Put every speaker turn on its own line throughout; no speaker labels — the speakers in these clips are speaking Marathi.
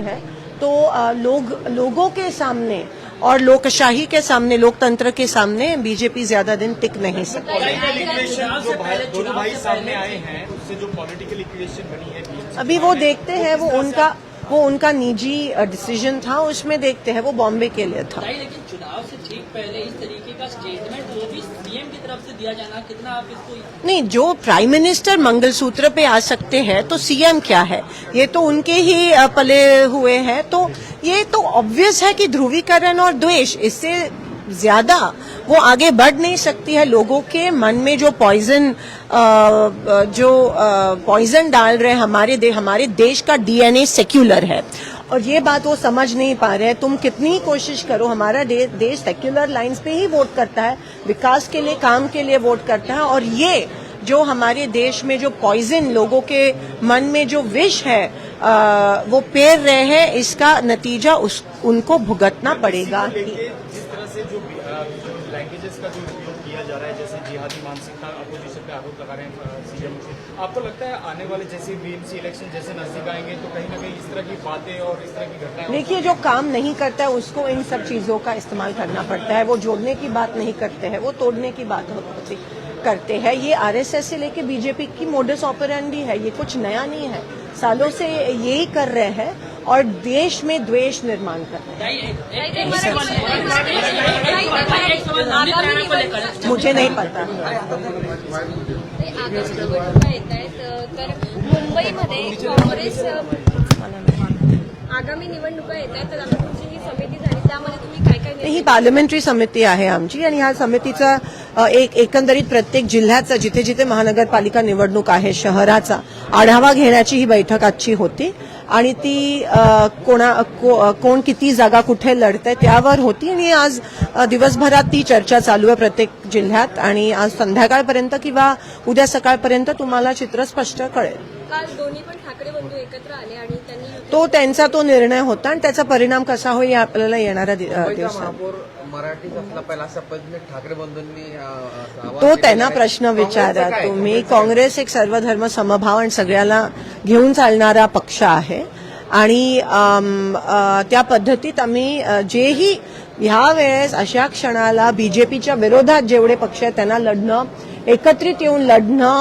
है तो लोगों के सामने और लोकशाही के सामने, लोकतंत्र के सामने बीजेपी ज्यादा दिन टिक नहीं सकती।
जो दोनों भाई सामने आए हैं उससे जो पॉलिटिकल इक्वेशन बनी है
अभी वो देखते हैं, वो उनका निजी डिसीजन था, उसमें देखते हैं। वो बॉम्बे के लिए था।
लेकिन चुनाव से ठीक पहले इस तरीके का स्टेटमेंट वो भी सीएम की तरफ से दिया जाना, कितना आप इसको
नहीं, जो प्राइम मिनिस्टर मंगलसूत्र पे आ सकते हैं तो सीएम क्या है, ये तो उनके ही पले हुए हैं। तो ये तो ऑब्वियस है कि ध्रुवीकरण और द्वेष, इससे ज्यादा वो आगे बढ़ नहीं सकती है। लोगों के मन में जो पॉइजन डाल रहे हैं, हमारे देश का डीएनए सेक्युलर है और ये बात वो समझ नहीं पा रहे हैं। तुम कितनी कोशिश करो, हमारा देश सेक्युलर लाइंस पे ही वोट करता है, विकास के लिए, काम के लिए वोट करता है। और ये जो हमारे देश में जो पॉइजन, लोगों के मन में जो विष है वो पेर रहे हैं, इसका नतीजा उनको भुगतना पड़ेगा।
जिस तरह से जो लैंग्वेजेस का जो उपयोग किया जा रहा है, जैसे जिहादी मानसिकता, अपोजिशन पे आरोप लगा रहे हैं सीएम से, आपको लगता है आने वाले जैसे बीएमसी इलेक्शन जैसे नजदीक आएंगे तो कहीं ना कहीं इस तरह की बातें और इस तरह की घटनाएं?
देखिए, जो काम नहीं करता है उसको इन सब चीजों का इस्तेमाल करना पड़ता है। वो जोड़ने की बात नहीं करते हैं, वो तोड़ने की बात करते हैं। ये आरएसएस से लेके बीजेपी की मोडस ऑपरेंडी है, ये कुछ नया नहीं है। सालों से यही कर रहे हैं और देश में द्वेष निर्माण कर रहे हैं। मुझे नहीं पता।
मुंबईमध्ये काँग्रेस आगामी निवडणुका येत आहेत, तर आता तुमची ही समिती झाली, त्यामध्ये तुम्ही काय काय
ही पार्लमेंटरी समिती आहे आमची आणि ह्या समितीचा एकंदरीत प्रत्येक जिल्ह्याचा, जिथे जिथे महानगरपालिका निवडणूक आहे शहराचा आढावा घेण्याची ही बैठक आजची होती आणि ती कोण किती जागा कुठे लढतंय त्यावर होती आणि आज दिवसभरात ती चर्चा चालू आहे प्रत्येक जिल्ह्यात आणि आज संध्याकाळपर्यंत किंवा उद्या सकाळपर्यंत तुम्हाला चित्र स्पष्ट कळेल।
काल दोन्ही पण ठाकरे बंधू एकत्र आले आणि त्यांनी
त्यांचा तो निर्णय होता आणि त्याचा परिणाम कसा होईल आपल्याला येणाऱ्या दिवसात
मराठीचा पहिला शपथविधी ठाकरे बंधूंनी
तो त्यांना प्रश्न विचारा तुम्ही। काँग्रेस एक सर्वधर्म समभाव आणि सगळ्याला घेऊन चालणारा पक्ष आहे आणि त्या पद्धतीत आम्ही जेही ह्या वेळेस अशा क्षणाला बीजेपीच्या विरोधात जेवढे पक्ष आहेत त्यांना लढणं, एकत्रित येऊन लढणं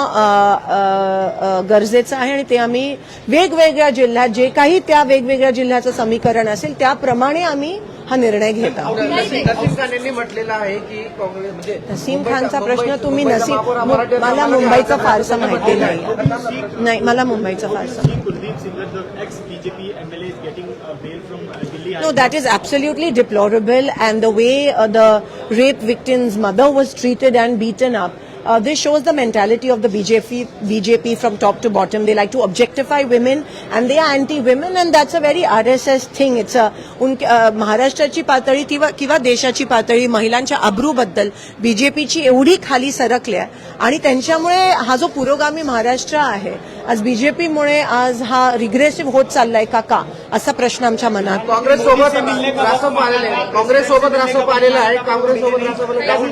गरजेचं आहे आणि ते आम्ही वेगवेगळ्या जिल्ह्यात जे काही त्या वेगवेगळ्या जिल्ह्याचं समीकरण असेल त्याप्रमाणे आम्ही हा निर्णय घेत आहोत।
नसीम खान यांनी म्हटलेलं आहे की काँग्रेस म्हणजे
नसीम खानचा प्रश्न तुम्ही मला मुंबईचा फारसा माहिती नाही, मला मुंबईचा फारसा। No, that is absolutely deplorable, and the way the rape victim's mother was treated and beaten up, this shows the mentality of the BJP from top to bottom. They like to objectify women and they are anti-women, and that's a very RSS thing. It's महाराष्ट्राची पातळी किंवा देशाची पातळी महिलांच्या अब्रूबद्दल बीजेपीची एवढी खाली सरकली आहे आणि त्यांच्यामुळे हा जो पुरोगामी महाराष्ट्र आहे आज बीजेपीमुळे आज हा रिग्रेसिव्ह होत चाललाय का असा प्रश्न आमच्या मनात।
काँग्रेस सोबत रासप आलेला आहे, काँग्रेस सोबत रासप आलेला आहे, काँग्रेस सोबत
राहुल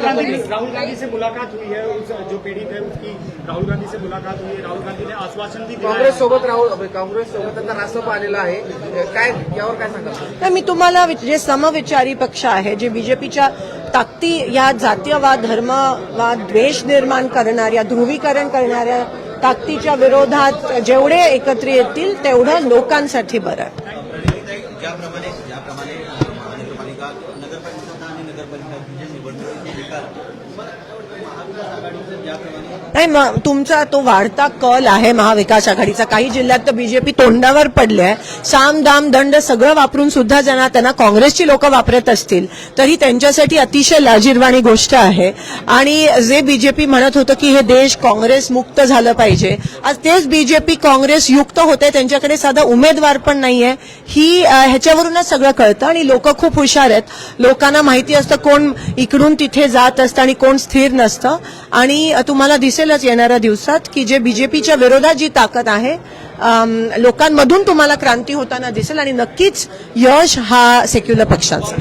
गांधी से मुलाकात हुई है, जो पीड़ित है उसकी राहुल गांधी से मुलाकात हुई है, राहुल गांधी ने आश्वासन भी दिया। काँग्रेस सोबत आता रासप आलेला आहे, काय यावर काय सांगाल?
मी तुम्हाला जे समविचारी पक्ष आहे, जे बीजेपीच्या ताकदी या जातीयवाद, धर्मवाद, द्वेष निर्माण करणाऱ्या, ध्रुवीकरण करणाऱ्या ताकदीच्या विरोधात जेवढे एकत्र येतील तेवढं लोकांसाठी बरं।
ज्याप्रमाणे महानगरपालिका, नगरपालिका आणि नगरपालिका निवडणूक
नाही, तुमचा तो वाढता कल आहे महाविकास आघाडीचा। काही जिल्ह्यात तर बीजेपी तोंडावर पडले आहे, साम दाम दंड सगळं वापरून सुद्धा त्यांना काँग्रेसची लोक वापरत असतील तरी त्यांच्यासाठी अतिशय लाजिरवाणी गोष्ट आहे। आणि जे बीजेपी म्हणत होतं की हे देश काँग्रेस मुक्त झालं पाहिजे, आज तेच बीजेपी काँग्रेस युक्त होते, त्यांच्याकडे साधा उमेदवार पण नाहीये। ह्याच्यावरूनच सगळं कळतं आणि लोक खूप हुशार आहेत, लोकांना माहिती असतं कोण इकडून तिथे जात असतं आणि कोण स्थिर नसतं आणि तुम्हाला दिसेलच येणाऱ्या दिवसात की जे बीजेपीच्या विरोधात जी ताकद आहे लोकांमधून तुम्हाला क्रांती होताना दिसेल आणि नक्कीच यश हा सेक्युलर पक्षाचा।